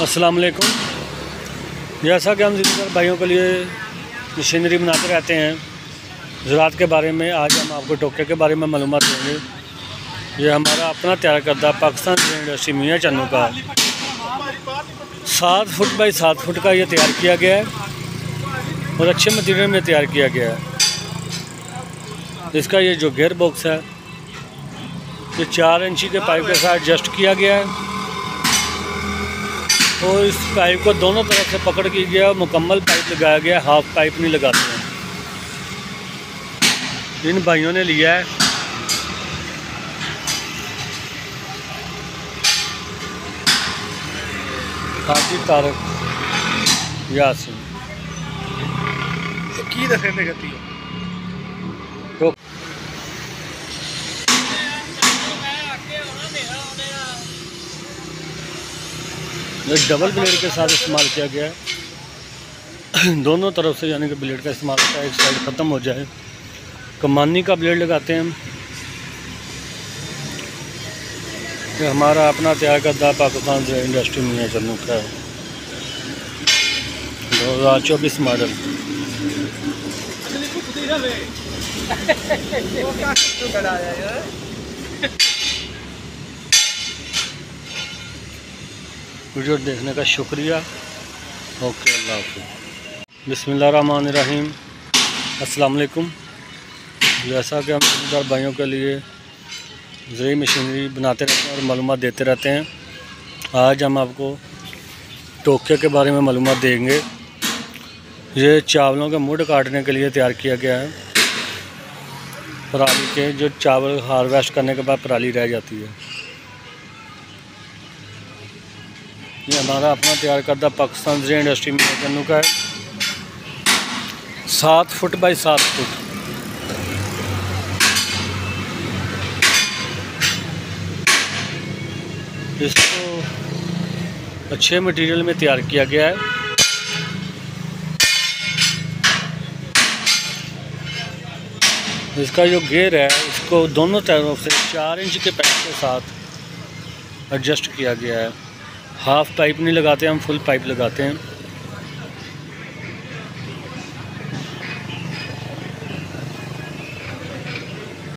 अस्सलाम वालेकुम। जैसा कि हम ज़्यादातर भाइयों के लिए मशीनरी बनाते रहते हैं ज़राअत के बारे में, आज हम आपको टोके के बारे में मालूमात देंगे। ये हमारा अपना तैयार करदा पाकिस्तान इंडस्ट्री मियाँ चन्नू का 7 फुट बाई 7 फुट का ये तैयार किया गया है और अच्छे मटीरियल में तैयार किया गया है। इसका ये जो गेयर बॉक्स है ये 4 इंची के पाइप के साथ एडजस्ट किया गया है और इस पाइप को दोनों तरफ से पकड़ की गया, मुकम्मल पाइप लगाया गया, हाफ पाइप नहीं लगाते हैं। इन भाइयों ने लिया है हाजी तारक यासिन की दफे गति है। तो ये डबल ब्लेड के साथ इस्तेमाल किया गया है, दोनों तरफ से यानी कि ब्लेड का इस्तेमाल होता है, एक साइड ख़त्म हो जाए। कमानी का ब्लेड लगाते हैं हम। ये हमारा अपना तैयार करदा पाकिस्तान इंडस्ट्री मियाँ चन्नू का है 2024 मॉडल। वीडियो देखने का शुक्रिया। ओके, अल्लाह हाफ़िज़। बिस्मिल्लाहिर्रहमानिर्रहीम। अस्सलाम वालेकुम। जैसा कि हम ज़िम्मेदार भाइयों के लिए ज़रूरी मशीनरी बनाते रहते हैं और मालूमात देते रहते हैं, आज हम आपको टोके के बारे में मालूमात देंगे। ये चावलों के मुड काटने के लिए तैयार किया गया है। पराली के जो चावल हार्वेस्ट करने के बाद पराली रह जाती है, ये हमारा अपना तैयार करदा पाकिस्तान इंडस्ट्री मियाँ चन्नू का है 7 फुट बाई 7 फुट। इसको अच्छे मटेरियल में तैयार किया गया है। इसका जो गेयर है इसको दोनों तरफ से 4 इंच के पाइप के साथ एडजस्ट किया गया है। हाफ पाइप नहीं लगाते, हम फुल पाइप लगाते हैं।